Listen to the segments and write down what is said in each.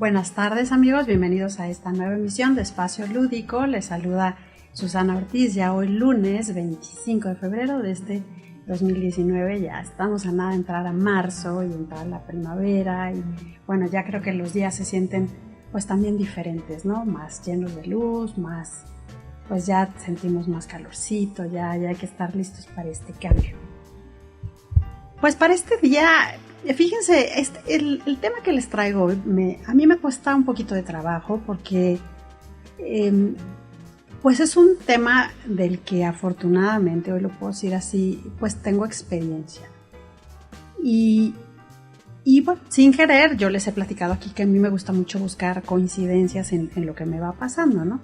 Buenas tardes amigos, bienvenidos a esta nueva emisión de Espacio Lúdico. Les saluda Susana Ortiz, ya hoy lunes 25 de febrero de este 2019. Ya estamos a nada de entrar a marzo y entrar a la primavera y bueno, ya creo que los días se sienten pues también diferentes, ¿no? Más llenos de luz, más pues ya sentimos más calorcito, ya hay que estar listos para este cambio. Pues para este día, fíjense, el tema que les traigo hoy a mí me cuesta un poquito de trabajo porque pues es un tema del que afortunadamente, hoy lo puedo decir así, pues tengo experiencia. Y bueno, sin querer, yo les he platicado aquí que a mí me gusta mucho buscar coincidencias en lo que me va pasando, ¿no?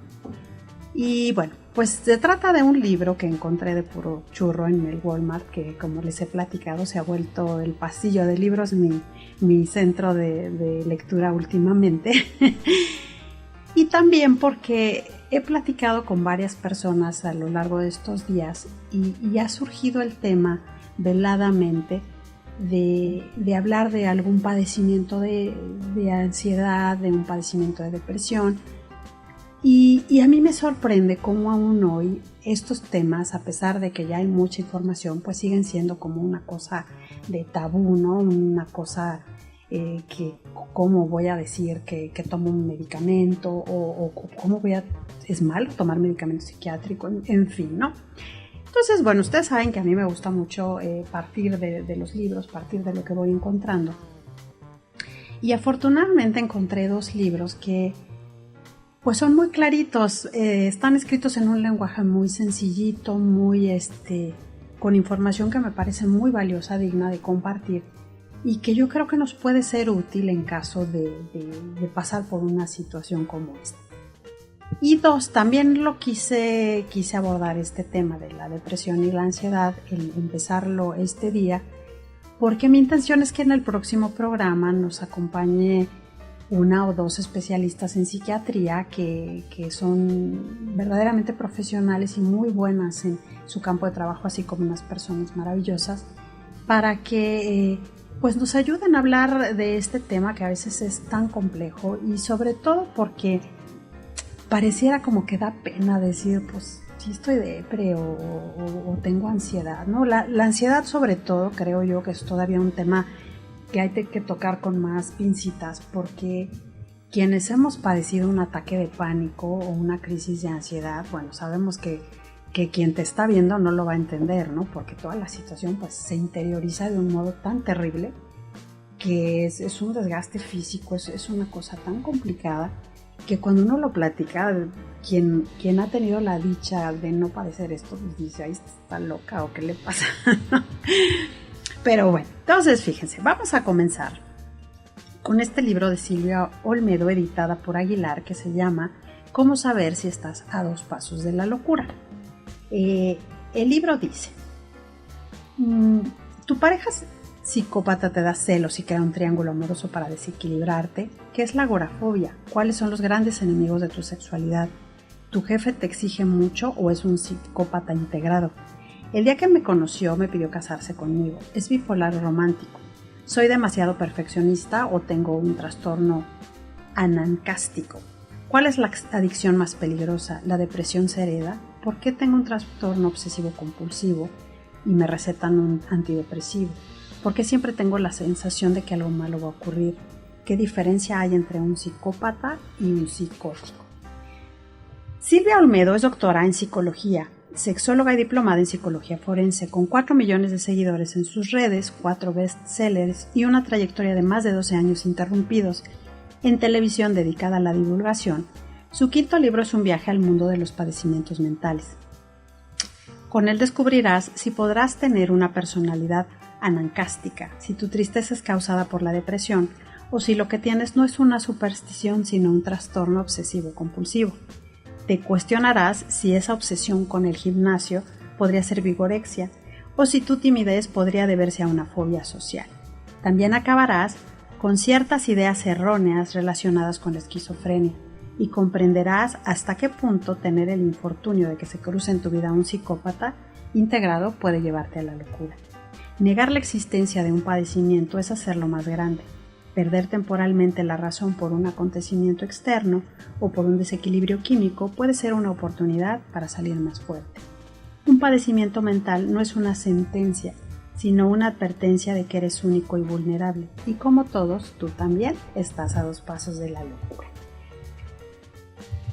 Y bueno, pues se trata de un libro que encontré de puro churro en el Walmart, que como les he platicado se ha vuelto el pasillo de libros mi centro de lectura últimamente. Y también porque he platicado con varias personas a lo largo de estos días y ha surgido el tema veladamente de hablar de algún padecimiento de ansiedad, de un padecimiento de depresión. Y a mí me sorprende cómo aún hoy estos temas, a pesar de que ya hay mucha información, pues siguen siendo como una cosa de tabú, ¿no? Una cosa que, ¿cómo voy a decir que tomo un medicamento? O ¿cómo es malo tomar medicamento psiquiátrico? En fin, ¿no? Entonces, bueno, ustedes saben que a mí me gusta mucho partir de los libros, partir de lo que voy encontrando. Y afortunadamente encontré dos libros que pues son muy claritos, están escritos en un lenguaje muy sencillito, muy con información que me parece muy valiosa, digna de compartir y que yo creo que nos puede ser útil en caso de pasar por una situación como esta. Y dos, también quise abordar este tema de la depresión y la ansiedad, el empezarlo este día, porque mi intención es que en el próximo programa nos acompañe una o dos especialistas en psiquiatría que son verdaderamente profesionales y muy buenas en su campo de trabajo, así como unas personas maravillosas, para que pues nos ayuden a hablar de este tema que a veces es tan complejo y sobre todo porque pareciera como que da pena decir, pues si estoy depre o tengo ansiedad, ¿no? La ansiedad sobre todo creo yo que es todavía un tema que hay que tocar con más pincitas porque quienes hemos padecido un ataque de pánico o una crisis de ansiedad, bueno, sabemos que quien te está viendo no lo va a entender, ¿no? Porque toda la situación pues se interioriza de un modo tan terrible que es un desgaste físico, es una cosa tan complicada que cuando uno lo platica, quien ha tenido la dicha de no padecer esto, pues dice, ay, está loca o qué le pasa, ¿no? Pero bueno, entonces fíjense, vamos a comenzar con este libro de Silvia Olmedo, editada por Aguilar, que se llama ¿Cómo saber si estás a 2 pasos de la locura? El libro dice, tu pareja psicópata te da celos y crea un triángulo amoroso para desequilibrarte. ¿Qué es la agorafobia? ¿Cuáles son los grandes enemigos de tu sexualidad? ¿Tu jefe te exige mucho o es un psicópata integrado? El día que me conoció me pidió casarse conmigo. Es bipolar romántico. ¿Soy demasiado perfeccionista o tengo un trastorno anancástico? ¿Cuál es la adicción más peligrosa? ¿La depresión se hereda? ¿Por qué tengo un trastorno obsesivo compulsivo y me recetan un antidepresivo? ¿Por qué siempre tengo la sensación de que algo malo va a ocurrir? ¿Qué diferencia hay entre un psicópata y un psicótico? Silvia Olmedo es doctora en psicología, sexóloga y diplomada en psicología forense, con 4 millones de seguidores en sus redes, 4 bestsellers y una trayectoria de más de 12 años interrumpidos en televisión dedicada a la divulgación. Su quinto libro es un viaje al mundo de los padecimientos mentales. Con él descubrirás si podrás tener una personalidad anancástica, si tu tristeza es causada por la depresión o si lo que tienes no es una superstición sino un trastorno obsesivo compulsivo. Te cuestionarás si esa obsesión con el gimnasio podría ser vigorexia o si tu timidez podría deberse a una fobia social. También acabarás con ciertas ideas erróneas relacionadas con la esquizofrenia y comprenderás hasta qué punto tener el infortunio de que se cruce en tu vida un psicópata integrado puede llevarte a la locura. Negar la existencia de un padecimiento es hacerlo más grande. Perder temporalmente la razón por un acontecimiento externo o por un desequilibrio químico puede ser una oportunidad para salir más fuerte. Un padecimiento mental no es una sentencia, sino una advertencia de que eres único y vulnerable, y como todos, tú también estás a 2 pasos de la locura.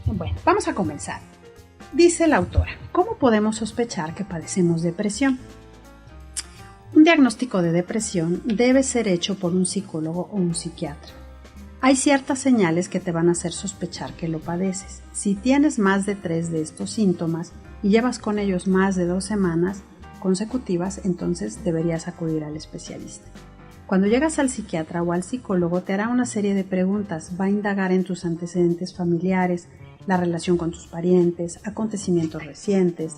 Bueno, vamos a comenzar. Dice la autora, ¿cómo podemos sospechar que padecemos depresión? Un diagnóstico de depresión debe ser hecho por un psicólogo o un psiquiatra. Hay ciertas señales que te van a hacer sospechar que lo padeces. Si tienes más de 3 de estos síntomas y llevas con ellos más de 2 semanas consecutivas, entonces deberías acudir al especialista. Cuando llegas al psiquiatra o al psicólogo te hará una serie de preguntas, va a indagar en tus antecedentes familiares, la relación con tus parientes, acontecimientos recientes,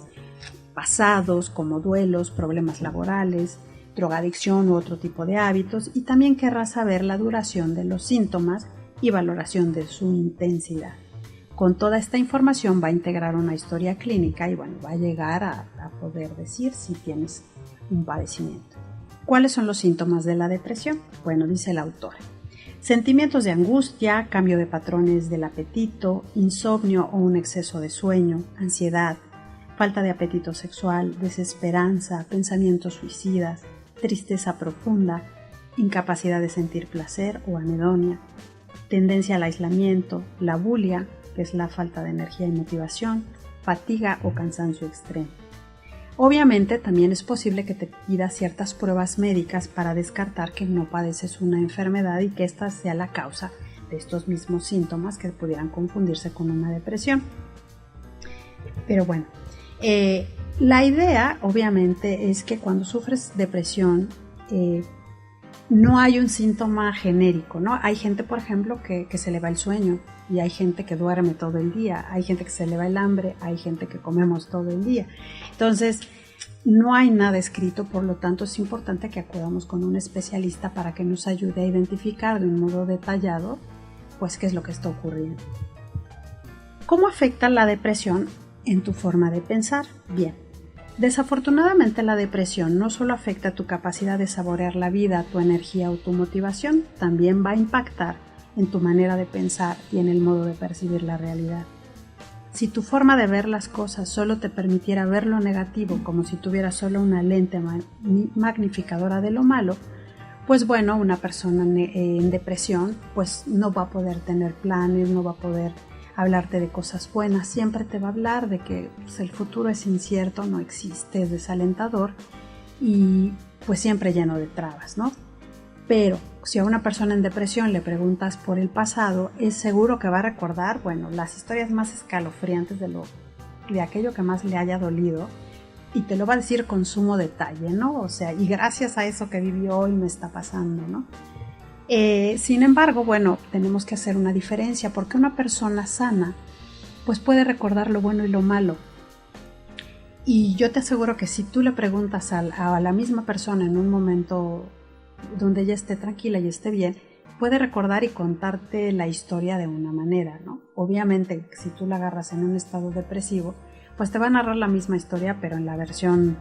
pasados como duelos, problemas laborales, drogadicción u otro tipo de hábitos, y también querrá saber la duración de los síntomas y valoración de su intensidad. Con toda esta información va a integrar una historia clínica y va a llegar a poder decir si tienes un padecimiento. ¿Cuáles son los síntomas de la depresión? Bueno, dice la autora. Sentimientos de angustia, cambio de patrones del apetito, insomnio o un exceso de sueño, ansiedad, falta de apetito sexual, desesperanza, pensamientos suicidas, tristeza profunda, incapacidad de sentir placer o anedonia, tendencia al aislamiento, la bulia, que es la falta de energía y motivación, fatiga o cansancio extremo. Obviamente también es posible que te pidas ciertas pruebas médicas para descartar que no padeces una enfermedad y que esta sea la causa de estos mismos síntomas que pudieran confundirse con una depresión. Pero bueno, la idea obviamente es que cuando sufres depresión no hay un síntoma genérico, ¿no? Hay gente, por ejemplo, que se le va el sueño y hay gente que duerme todo el día, hay gente que se le va el hambre, hay gente que comemos todo el día. Entonces, no hay nada escrito, por lo tanto es importante que acudamos con un especialista para que nos ayude a identificar de un modo detallado, pues, qué es lo que está ocurriendo. ¿Cómo afecta la depresión en tu forma de pensar? Bien. Desafortunadamente la depresión no solo afecta tu capacidad de saborear la vida, tu energía o tu motivación, también va a impactar en tu manera de pensar y en el modo de percibir la realidad. Si tu forma de ver las cosas solo te permitiera ver lo negativo como si tuvieras solo una lente magnificadora de lo malo, pues bueno, una persona en depresión pues no va a poder tener planes, no va a poder hablarte de cosas buenas, siempre te va a hablar de que pues, el futuro es incierto, no existe, es desalentador y pues siempre lleno de trabas, ¿no? Pero si a una persona en depresión le preguntas por el pasado, es seguro que va a recordar, bueno, las historias más escalofriantes de aquello que más le haya dolido y te lo va a decir con sumo detalle, ¿no? O sea, y gracias a eso que vivió hoy me está pasando, ¿no? Sin embargo, bueno, tenemos que hacer una diferencia porque una persona sana pues puede recordar lo bueno y lo malo. Y yo te aseguro que si tú le preguntas a la misma persona en un momento donde ella esté tranquila y esté bien, puede recordar y contarte la historia de una manera, ¿no? Obviamente, si tú la agarras en un estado depresivo, pues te va a narrar la misma historia, pero en la versión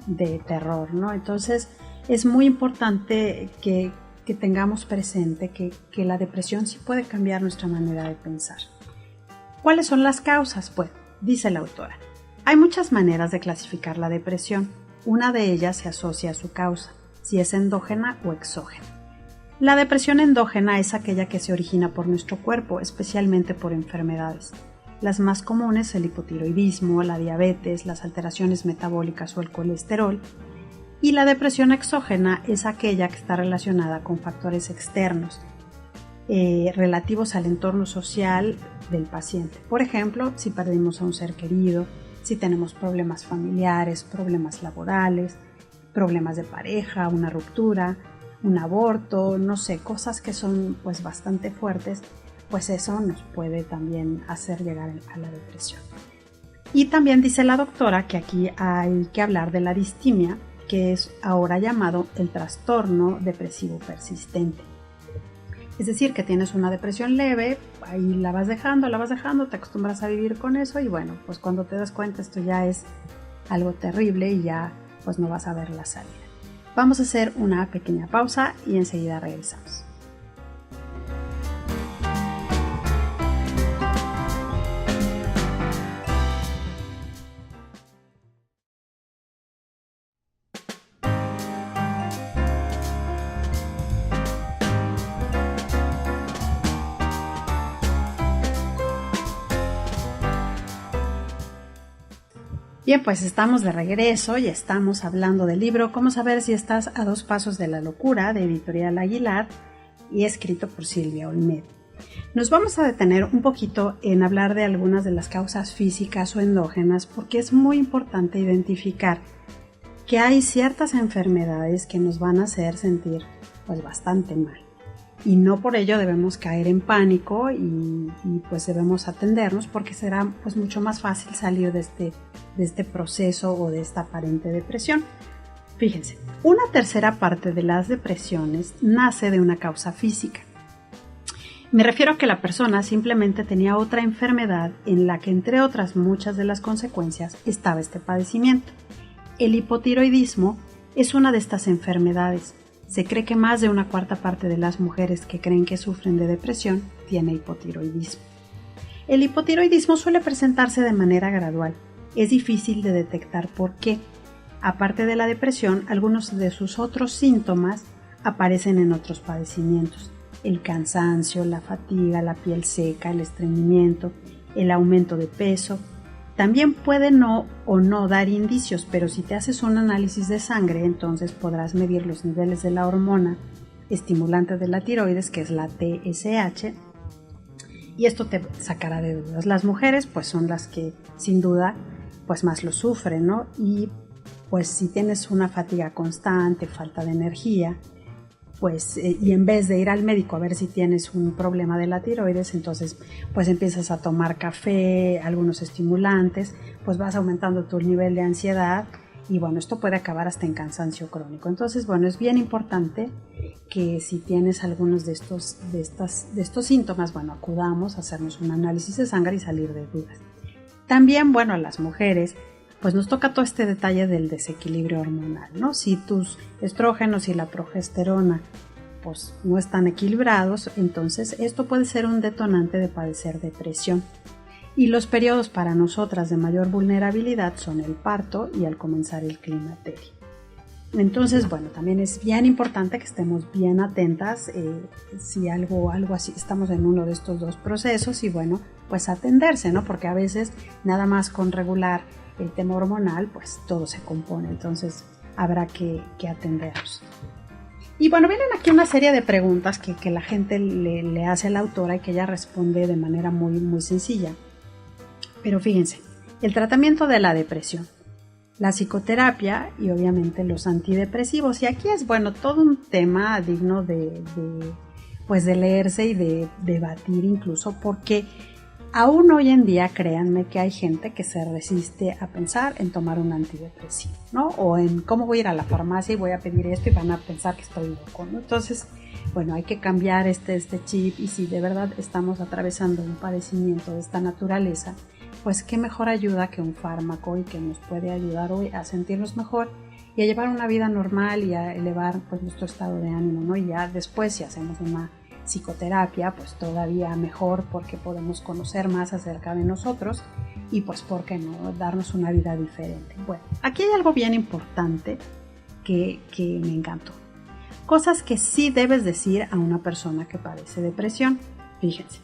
de terror, ¿no? Entonces, es muy importante que tengamos presente que la depresión sí puede cambiar nuestra manera de pensar. ¿Cuáles son las causas? Pues, dice la autora, hay muchas maneras de clasificar la depresión. Una de ellas se asocia a su causa, si es endógena o exógena. La depresión endógena es aquella que se origina por nuestro cuerpo, especialmente por enfermedades. Las más comunes, el hipotiroidismo, la diabetes, las alteraciones metabólicas o el colesterol. Y la depresión exógena es aquella que está relacionada con factores externos, relativos al entorno social del paciente. Por ejemplo, si perdimos a un ser querido, si tenemos problemas familiares, problemas laborales, problemas de pareja, una ruptura, un aborto, no sé, cosas que son pues bastante fuertes, pues eso nos puede también hacer llegar a la depresión. Y también dice la doctora que aquí hay que hablar de la distimia, que es ahora llamado el trastorno depresivo persistente. Es decir, que tienes una depresión leve, ahí la vas dejando, te acostumbras a vivir con eso y bueno, pues cuando te das cuenta esto ya es algo terrible y ya pues no vas a ver la salida. Vamos a hacer una pequeña pausa y enseguida regresamos. Bien, pues estamos de regreso y estamos hablando del libro Cómo saber si estás a 2 pasos de la locura, de Editorial Aguilar y escrito por Silvia Olmedo. Nos vamos a detener un poquito en hablar de algunas de las causas físicas o endógenas porque es muy importante identificar que hay ciertas enfermedades que nos van a hacer sentir pues bastante mal. Y no por ello debemos caer en pánico y pues debemos atendernos porque será pues mucho más fácil salir de este proceso o de esta aparente depresión. Fíjense, una tercera parte de las depresiones nace de una causa física. Me refiero a que la persona simplemente tenía otra enfermedad en la que entre otras muchas de las consecuencias estaba este padecimiento. El hipotiroidismo es una de estas enfermedades. Se cree que más de una cuarta parte de las mujeres que creen que sufren de depresión tiene hipotiroidismo. El hipotiroidismo suele presentarse de manera gradual. Es difícil de detectar por qué. Aparte de la depresión, algunos de sus otros síntomas aparecen en otros padecimientos. El cansancio, la fatiga, la piel seca, el estreñimiento, el aumento de peso. También puede no dar indicios, pero si te haces un análisis de sangre, entonces podrás medir los niveles de la hormona estimulante de la tiroides, que es la TSH, y esto te sacará de dudas. Las mujeres pues son las que sin duda pues más lo sufren, ¿no? Y pues si tienes una fatiga constante, falta de energía, pues y en vez de ir al médico a ver si tienes un problema de la tiroides, entonces pues empiezas a tomar café, algunos estimulantes, pues vas aumentando tu nivel de ansiedad y bueno, esto puede acabar hasta en cansancio crónico. Entonces, bueno, es bien importante que si tienes algunos de estos síntomas, bueno, acudamos a hacernos un análisis de sangre y salir de dudas. También, bueno, a las mujeres pues nos toca todo este detalle del desequilibrio hormonal, ¿no? Si tus estrógenos y la progesterona pues no están equilibrados, entonces esto puede ser un detonante de padecer depresión. Y los periodos para nosotras de mayor vulnerabilidad son el parto y al comenzar el climaterio. Entonces, bueno, también es bien importante que estemos bien atentas si algo así, estamos en uno de estos dos procesos y bueno, pues atenderse, ¿no? Porque a veces nada más con regular el tema hormonal, pues todo se compone, entonces habrá que atenderlos. Y bueno, vienen aquí una serie de preguntas que la gente le hace a la autora y que ella responde de manera muy, muy sencilla. Pero fíjense, el tratamiento de la depresión, la psicoterapia y obviamente los antidepresivos. Y aquí es, bueno, todo un tema digno de leerse y de debatir incluso porque aún hoy en día, créanme que hay gente que se resiste a pensar en tomar un antidepresivo, ¿no? O en cómo voy a ir a la farmacia y voy a pedir esto y van a pensar que estoy loco, ¿no? Entonces, bueno, hay que cambiar este chip y si de verdad estamos atravesando un padecimiento de esta naturaleza, pues qué mejor ayuda que un fármaco y que nos puede ayudar hoy a sentirnos mejor y a llevar una vida normal y a elevar pues nuestro estado de ánimo, ¿no? Y ya después si hacemos una psicoterapia, pues todavía mejor porque podemos conocer más acerca de nosotros y pues por qué no darnos una vida diferente. Bueno, aquí hay algo bien importante que me encantó. Cosas que sí debes decir a una persona que padece depresión. Fíjense,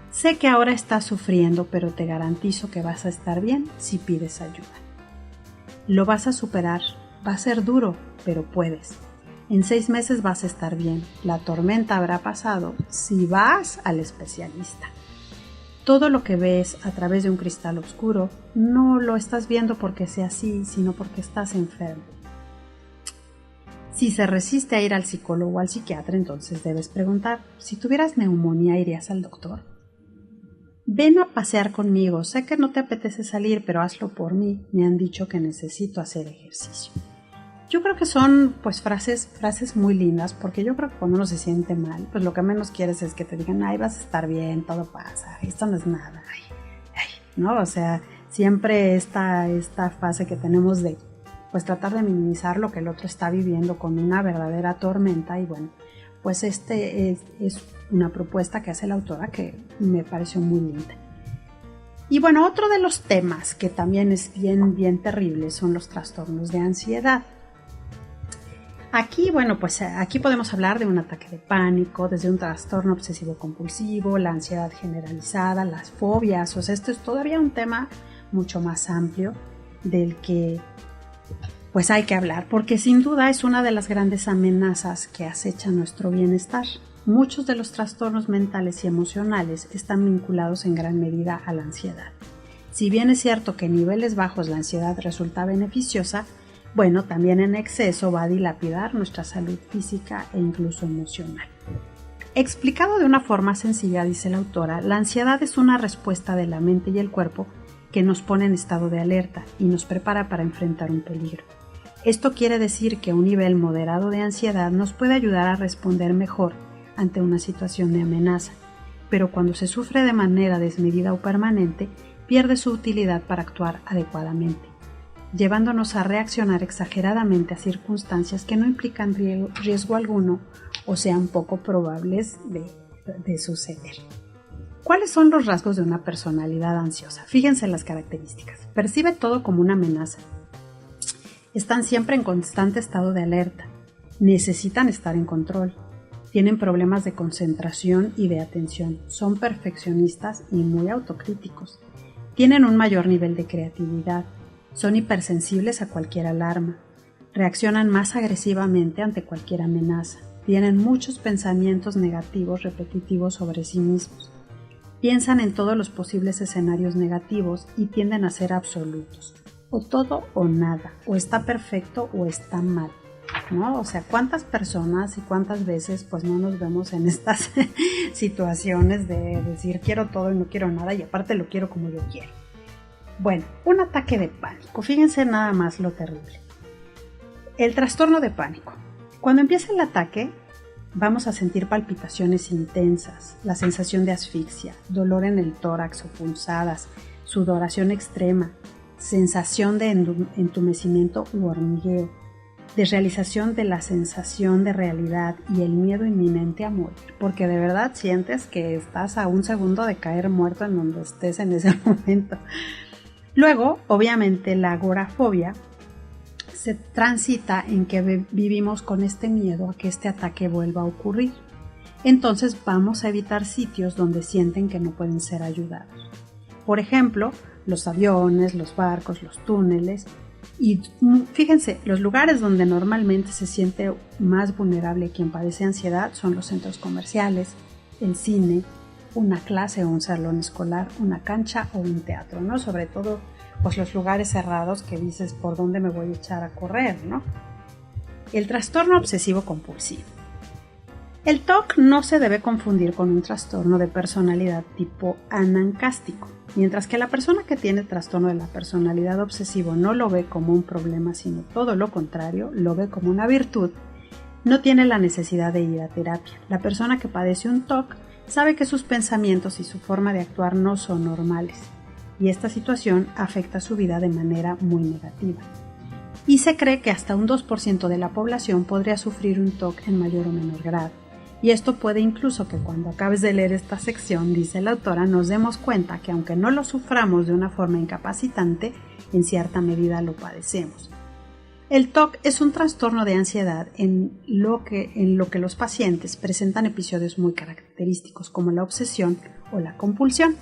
sé que ahora estás sufriendo, pero te garantizo que vas a estar bien si pides ayuda. Lo vas a superar, va a ser duro, pero puedes. En 6 meses vas a estar bien, la tormenta habrá pasado si vas al especialista. Todo lo que ves a través de un cristal oscuro no lo estás viendo porque sea así, sino porque estás enfermo. Si se resiste a ir al psicólogo o al psiquiatra, entonces debes preguntar, si tuvieras neumonía, ¿irías al doctor? Ven a pasear conmigo, sé que no te apetece salir, pero hazlo por mí, me han dicho que necesito hacer ejercicio. Yo creo que son pues frases muy lindas porque yo creo que cuando uno se siente mal, pues lo que menos quieres es que te digan, ay, vas a estar bien, todo pasa, esto no es nada, ¿no? O sea, siempre esta fase que tenemos de pues tratar de minimizar lo que el otro está viviendo con una verdadera tormenta y bueno, pues es una propuesta que hace la autora que me pareció muy linda. Y bueno, otro de los temas que también es bien terrible son los trastornos de ansiedad. Aquí, bueno, pues aquí podemos hablar de un ataque de pánico, desde un trastorno obsesivo compulsivo, la ansiedad generalizada, las fobias, o sea, esto es todavía un tema mucho más amplio. del que pues hay que hablar, porque sin duda es una de las grandes amenazas que acecha nuestro bienestar. Muchos de los trastornos mentales y emocionales están vinculados en gran medida a la ansiedad. Si bien es cierto que en niveles bajos la ansiedad resulta beneficiosa, bueno, también en exceso va a dilapidar nuestra salud física e incluso emocional. Explicado de una forma sencilla, dice la autora, la ansiedad es una respuesta de la mente y el cuerpo que nos pone en estado de alerta y nos prepara para enfrentar un peligro. Esto quiere decir que un nivel moderado de ansiedad nos puede ayudar a responder mejor ante una situación de amenaza, pero cuando se sufre de manera desmedida o permanente, pierde su utilidad para actuar adecuadamente, llevándonos a reaccionar exageradamente a circunstancias que no implican riesgo alguno o sean poco probables de suceder. ¿Cuáles son los rasgos de una personalidad ansiosa? Fíjense las características. Percibe todo como una amenaza. Están siempre en constante estado de alerta. Necesitan estar en control. Tienen problemas de concentración y de atención. Son perfeccionistas y muy autocríticos. Tienen un mayor nivel de creatividad. Son hipersensibles a cualquier alarma. Reaccionan más agresivamente ante cualquier amenaza. Tienen muchos pensamientos negativos repetitivos sobre sí mismos. Piensan en todos los posibles escenarios negativos y tienden a ser absolutos. O todo o nada, o está perfecto o está mal, ¿no? O sea, ¿cuántas personas y cuántas veces pues no nos vemos en estas situaciones de decir quiero todo y no quiero nada y aparte lo quiero como yo quiero? Bueno, un ataque de pánico, fíjense nada más lo terrible. El trastorno de pánico. Cuando empieza el ataque, vamos a sentir palpitaciones intensas, la sensación de asfixia, dolor en el tórax o punzadas, sudoración extrema, sensación de entumecimiento u hormigueo, desrealización de la sensación de realidad y el miedo inminente a morir, porque de verdad sientes que estás a un segundo de caer muerto en donde estés en ese momento. Luego, obviamente, la agorafobia se transita en que vivimos con este miedo a que este ataque vuelva a ocurrir. Entonces vamos a evitar sitios donde sienten que no pueden ser ayudados. Por ejemplo, los aviones, los barcos, los túneles. Y fíjense, los lugares donde normalmente se siente más vulnerable quien padece ansiedad son los centros comerciales, el cine, una clase o un salón escolar, una cancha o un teatro, ¿no? Sobre todo, pues los lugares cerrados que dices, ¿por dónde me voy a echar a correr, no? El trastorno obsesivo compulsivo. El TOC no se debe confundir con un trastorno de personalidad tipo anancástico. Mientras que la persona que tiene trastorno de la personalidad obsesivo no lo ve como un problema, sino todo lo contrario, lo ve como una virtud, no tiene la necesidad de ir a terapia. La persona que padece un TOC sabe que sus pensamientos y su forma de actuar no son normales, y esta situación afecta su vida de manera muy negativa. Y se cree que hasta un 2% de la población podría sufrir un TOC en mayor o menor grado. Y esto puede incluso que cuando acabes de leer esta sección, dice la autora, nos demos cuenta que aunque no lo suframos de una forma incapacitante, en cierta medida lo padecemos. El TOC es un trastorno de ansiedad en lo que los pacientes presentan episodios muy característicos como la obsesión o la compulsión.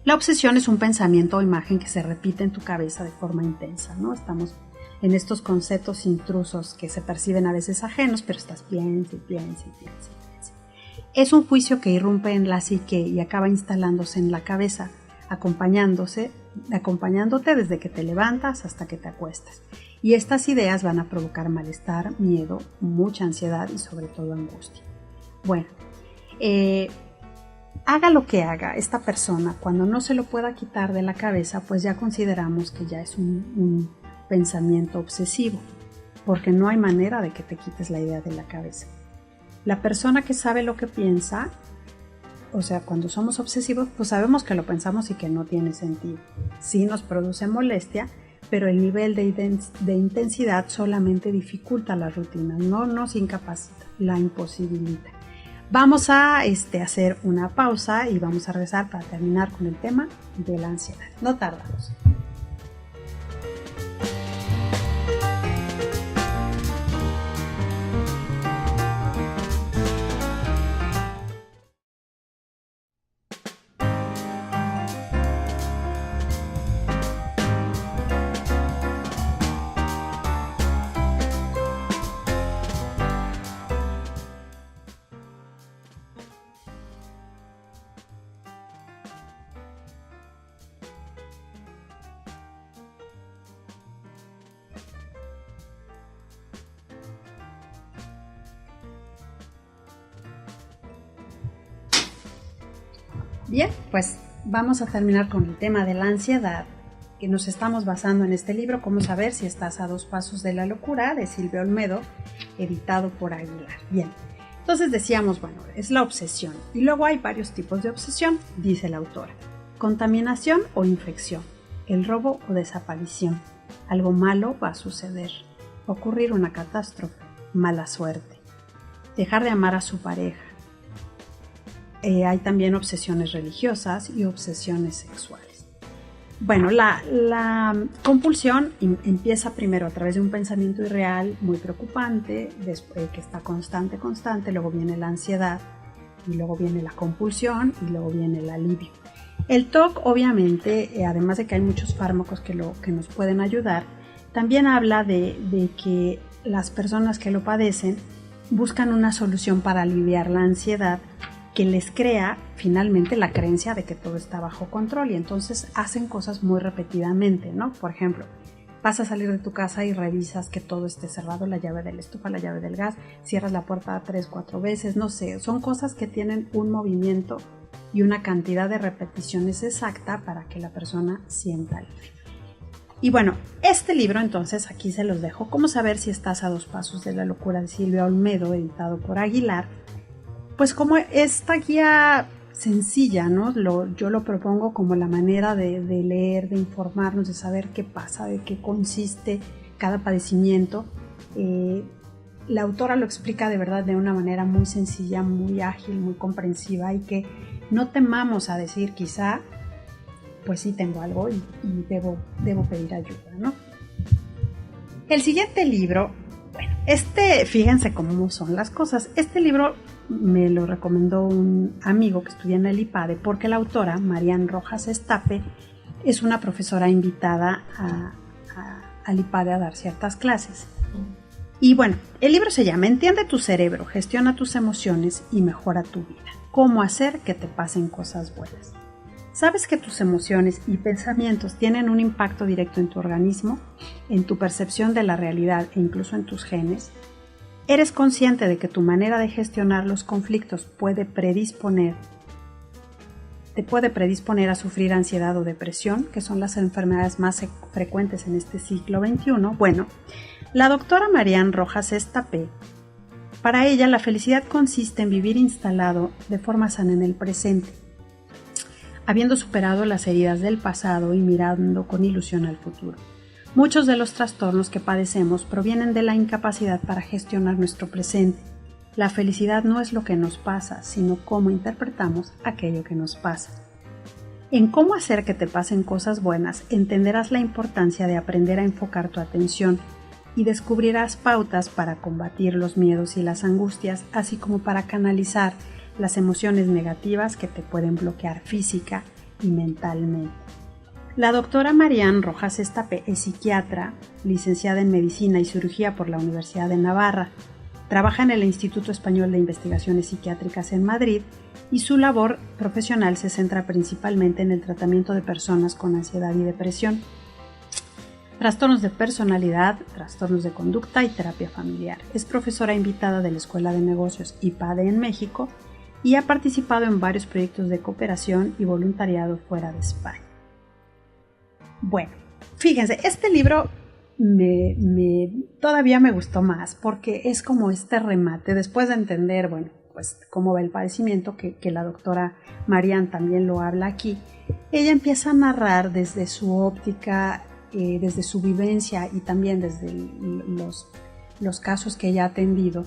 La obsesión es un pensamiento o imagen que se repite en tu cabeza de forma intensa, ¿no? Estamos en estos conceptos intrusos que se perciben a veces ajenos, pero estás piensa y piensa y piensa y piensa. Es un juicio que irrumpe en la psique y acaba instalándose en la cabeza, acompañándote desde que te levantas hasta que te acuestas. Y estas ideas van a provocar malestar, miedo, mucha ansiedad y sobre todo angustia. Bueno, haga lo que haga esta persona, cuando no se lo pueda quitar de la cabeza, pues ya consideramos que ya es un pensamiento obsesivo, porque no hay manera de que te quites la idea de la cabeza. La persona que sabe lo que piensa, o sea, cuando somos obsesivos, pues sabemos que lo pensamos y que no tiene sentido. Sí nos produce molestia, pero el nivel de intensidad solamente dificulta la rutina, no nos incapacita, la imposibilita. Vamos a hacer una pausa y vamos a regresar para terminar con el tema de la ansiedad. No tardamos. Bien, pues vamos a terminar con el tema de la ansiedad, que nos estamos basando en este libro, Cómo saber si estás a 2 pasos de la locura, de Silvia Olmedo, editado por Aguilar. Bien, entonces decíamos, bueno, es la obsesión. Y luego hay varios tipos de obsesión, dice la autora. Contaminación o infección, el robo o desaparición. Algo malo va a suceder, va a ocurrir una catástrofe, mala suerte. Dejar de amar a su pareja. Hay también obsesiones religiosas y obsesiones sexuales. Bueno, la compulsión empieza primero a través de un pensamiento irreal muy preocupante, después que está constante, luego viene la ansiedad, y luego viene la compulsión, y luego viene el alivio. El TOC, obviamente, además de que hay muchos fármacos que nos pueden ayudar, también habla de que las personas que lo padecen buscan una solución para aliviar la ansiedad, que les crea finalmente la creencia de que todo está bajo control, y entonces hacen cosas muy repetidamente, ¿no? Por ejemplo, vas a salir de tu casa y revisas que todo esté cerrado, la llave de la estufa, la llave del gas, cierras la puerta 3, 4 veces, no sé, son cosas que tienen un movimiento y una cantidad de repeticiones exacta para que la persona sienta alivio. Y bueno, este libro entonces aquí se los dejo, Cómo saber si estás a 2 pasos de la locura, de Silvia Olmedo, editado por Aguilar. Pues como esta guía sencilla, ¿no? Yo lo propongo como la manera de leer, de informarnos, de saber qué pasa, de qué consiste cada padecimiento. La autora lo explica de verdad de una manera muy sencilla, muy ágil, muy comprensiva, y que no temamos a decir quizá, pues sí tengo algo y debo pedir ayuda, ¿no? El siguiente libro, bueno, fíjense cómo son las cosas. Este libro me lo recomendó un amigo que estudia en el IPADE, porque la autora, Marian Rojas Estape, es una profesora invitada al IPADE a dar ciertas clases. Y bueno, el libro se llama Entiende tu cerebro, gestiona tus emociones y mejora tu vida. ¿Cómo hacer que te pasen cosas buenas? ¿Sabes que tus emociones y pensamientos tienen un impacto directo en tu organismo, en tu percepción de la realidad e incluso en tus genes? ¿Eres consciente de que tu manera de gestionar los conflictos te puede predisponer a sufrir ansiedad o depresión, que son las enfermedades más frecuentes en este siglo XXI? Bueno, la doctora Marian Rojas Estape, para ella la felicidad consiste en vivir instalado de forma sana en el presente, habiendo superado las heridas del pasado y mirando con ilusión al futuro. Muchos de los trastornos que padecemos provienen de la incapacidad para gestionar nuestro presente. La felicidad no es lo que nos pasa, sino cómo interpretamos aquello que nos pasa. En cómo hacer que te pasen cosas buenas, entenderás la importancia de aprender a enfocar tu atención y descubrirás pautas para combatir los miedos y las angustias, así como para canalizar las emociones negativas que te pueden bloquear física y mentalmente. La doctora Marian Rojas Estape es psiquiatra, licenciada en Medicina y Cirugía por la Universidad de Navarra. Trabaja en el Instituto Español de Investigaciones Psiquiátricas en Madrid, y su labor profesional se centra principalmente en el tratamiento de personas con ansiedad y depresión, trastornos de personalidad, trastornos de conducta y terapia familiar. Es profesora invitada de la Escuela de Negocios IPADE en México y ha participado en varios proyectos de cooperación y voluntariado fuera de España. Bueno, fíjense, este libro todavía me gustó más porque es como este remate, después de entender, bueno, pues cómo va el padecimiento, que la doctora Marian también lo habla aquí. Ella empieza a narrar desde su óptica, desde su vivencia y también desde los casos que ella ha atendido.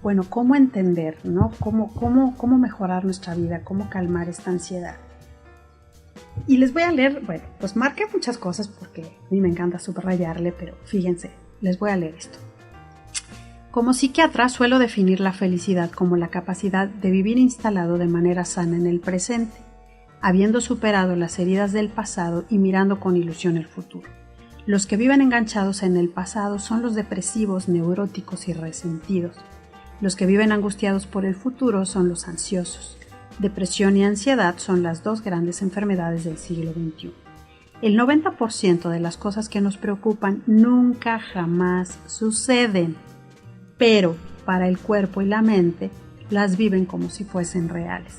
Bueno, cómo entender, ¿no? Cómo mejorar nuestra vida, cómo calmar esta ansiedad. Y les voy a leer, bueno, pues marqué muchas cosas porque a mí me encanta subrayarle, pero fíjense, les voy a leer esto. Como psiquiatra suelo definir la felicidad como la capacidad de vivir instalado de manera sana en el presente, habiendo superado las heridas del pasado y mirando con ilusión el futuro. Los que viven enganchados en el pasado son los depresivos, neuróticos y resentidos. Los que viven angustiados por el futuro son los ansiosos. Depresión y ansiedad son las 2 grandes enfermedades del siglo XXI. El 90% de las cosas que nos preocupan nunca jamás suceden, pero para el cuerpo y la mente las viven como si fuesen reales.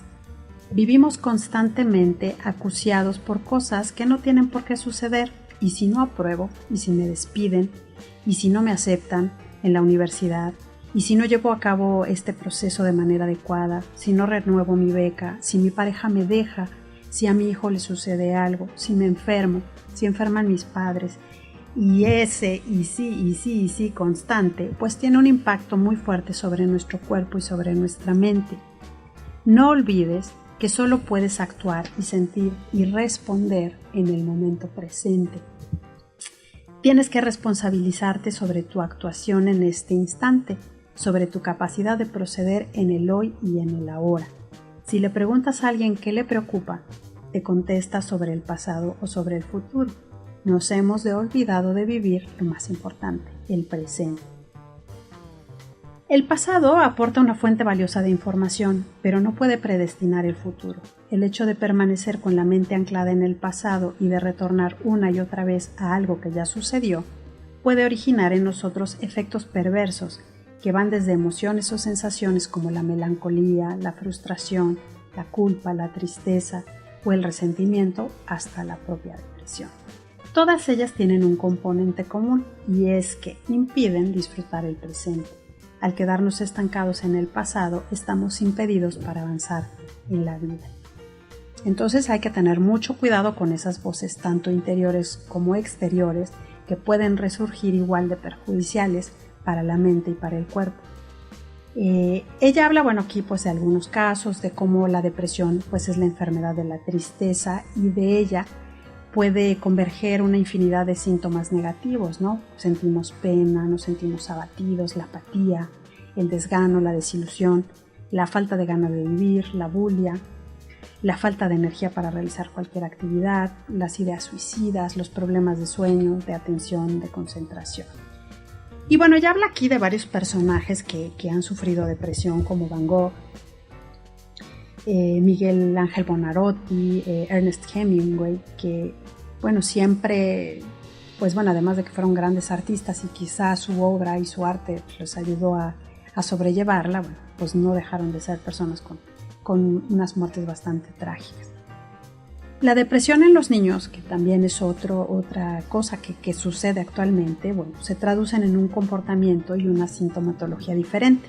Vivimos constantemente acuciados por cosas que no tienen por qué suceder. ¿Y si no apruebo? ¿Y si me despiden? ¿Y si no me aceptan en la universidad? ¿Y si no llevo a cabo este proceso de manera adecuada? ¿Si no renuevo mi beca? ¿Si mi pareja me deja? ¿Si a mi hijo le sucede algo? ¿Si me enfermo? ¿Si enferman mis padres? Y ese y sí constante, pues tiene un impacto muy fuerte sobre nuestro cuerpo y sobre nuestra mente. No olvides que solo puedes actuar y sentir y responder en el momento presente. Tienes que responsabilizarte sobre tu actuación en este instante, sobre tu capacidad de proceder en el hoy y en el ahora. Si le preguntas a alguien qué le preocupa, te contesta sobre el pasado o sobre el futuro. Nos hemos olvidado de vivir lo más importante, el presente. El pasado aporta una fuente valiosa de información, pero no puede predestinar el futuro. El hecho de permanecer con la mente anclada en el pasado y de retornar una y otra vez a algo que ya sucedió, puede originar en nosotros efectos perversos que van desde emociones o sensaciones como la melancolía, la frustración, la culpa, la tristeza o el resentimiento hasta la propia depresión. Todas ellas tienen un componente común y es que impiden disfrutar el presente. Al quedarnos estancados en el pasado, estamos impedidos para avanzar en la vida. Entonces hay que tener mucho cuidado con esas voces tanto interiores como exteriores que pueden resurgir igual de perjudiciales para la mente y para el cuerpo. Ella habla, aquí pues de algunos casos, de cómo la depresión pues es la enfermedad de la tristeza y de ella puede converger una infinidad de síntomas negativos, ¿no? Sentimos pena, nos sentimos abatidos, la apatía, el desgano, la desilusión, la falta de ganas de vivir, la bulia, la falta de energía para realizar cualquier actividad, las ideas suicidas, los problemas de sueño, de atención, de concentración. Y ya habla aquí de varios personajes que han sufrido depresión, como Van Gogh, Miguel Ángel Buonarroti, Ernest Hemingway, que siempre, además de que fueron grandes artistas y quizás su obra y su arte les ayudó a sobrellevarla, no dejaron de ser personas con unas muertes bastante trágicas. La depresión en los niños, que también es otra cosa que sucede actualmente, se traducen en un comportamiento y una sintomatología diferente.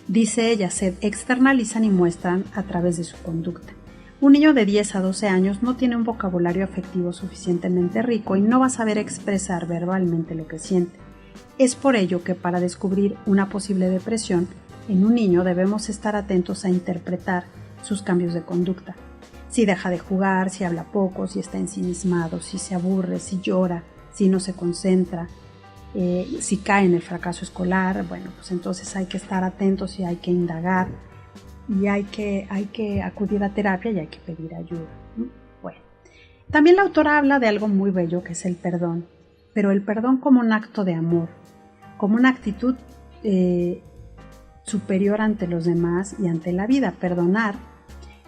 Dice ella, se externalizan y muestran a través de su conducta. Un niño de 10 a 12 años no tiene un vocabulario afectivo suficientemente rico y no va a saber expresar verbalmente lo que siente. Es por ello que para descubrir una posible depresión en un niño debemos estar atentos a interpretar sus cambios de conducta. Si deja de jugar, si habla poco, si está ensimismado, si se aburre, si llora, si no se concentra, si cae en el fracaso escolar, entonces hay que estar atentos y hay que indagar y hay que acudir a terapia y hay que pedir ayuda. También la autora habla de algo muy bello que es el perdón, pero el perdón como un acto de amor, como una actitud superior ante los demás y ante la vida. Perdonar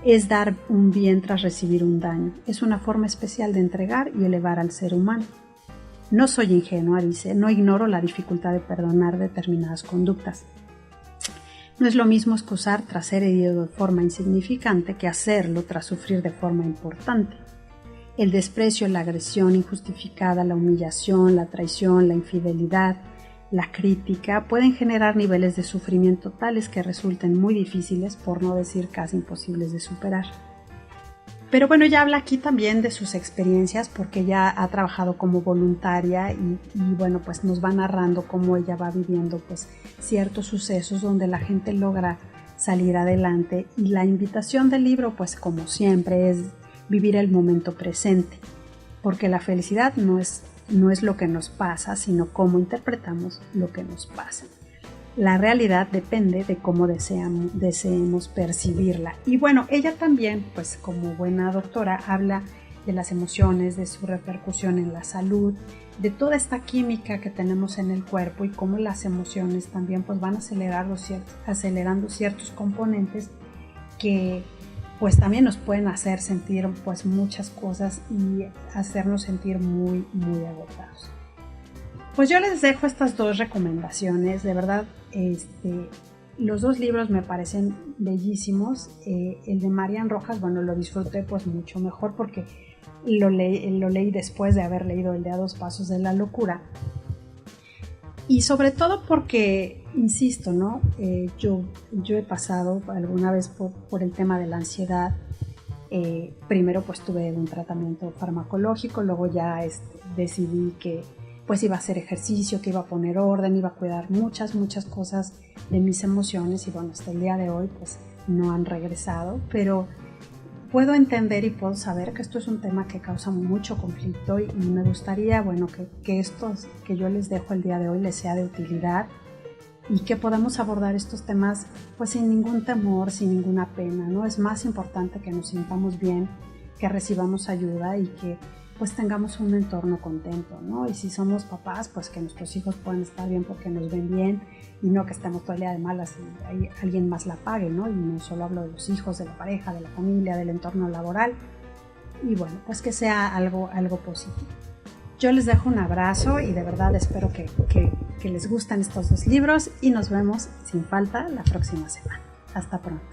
es dar un bien tras recibir un daño. Es una forma especial de entregar y elevar al ser humano. No soy ingenua, dice, no ignoro la dificultad de perdonar determinadas conductas. No es lo mismo excusar tras ser herido de forma insignificante que hacerlo tras sufrir de forma importante. El desprecio, la agresión injustificada, la humillación, la traición, la infidelidad, la crítica pueden generar niveles de sufrimiento tales que resulten muy difíciles, por no decir casi imposibles de superar. Pero ella habla aquí también de sus experiencias porque ella ha trabajado como voluntaria y nos va narrando cómo ella va viviendo ciertos sucesos donde la gente logra salir adelante y la invitación del libro como siempre es vivir el momento presente, porque la felicidad no es lo que nos pasa, sino cómo interpretamos lo que nos pasa. La realidad depende de cómo deseemos percibirla. Y ella también, como buena doctora, habla de las emociones, de su repercusión en la salud, de toda esta química que tenemos en el cuerpo y cómo las emociones también van acelerando ciertos componentes que también nos pueden hacer sentir muchas cosas y hacernos sentir muy, muy agotados. Yo les dejo estas dos recomendaciones, de verdad, Los dos libros me parecen bellísimos. El de Marian Rojas, bueno, lo disfruté pues mucho mejor porque lo leí después de haber leído el de A dos pasos de la locura. Y sobre todo porque, insisto, ¿no? Yo he pasado alguna vez por el tema de la ansiedad. Primero pues tuve un tratamiento farmacológico, luego ya decidí que pues iba a hacer ejercicio, que iba a poner orden, iba a cuidar muchas cosas de mis emociones y bueno, hasta el día de hoy pues no han regresado, pero puedo entender y puedo saber que esto es un tema que causa mucho conflicto y me gustaría, bueno, que estos que yo les dejo el día de hoy les sea de utilidad y que podamos abordar estos temas pues sin ningún temor, sin ninguna pena, ¿no? Es más importante que nos sintamos bien, que recibamos ayuda y que pues tengamos un entorno contento, ¿no? Y si somos papás, pues que nuestros hijos puedan estar bien porque nos ven bien y no que estemos todo el día de malas y alguien más la pague, ¿no? Y no solo hablo de los hijos, de la pareja, de la familia, del entorno laboral. Y bueno, pues que sea algo positivo. Yo les dejo un abrazo y de verdad espero que les gusten estos dos libros y nos vemos sin falta la próxima semana. Hasta pronto.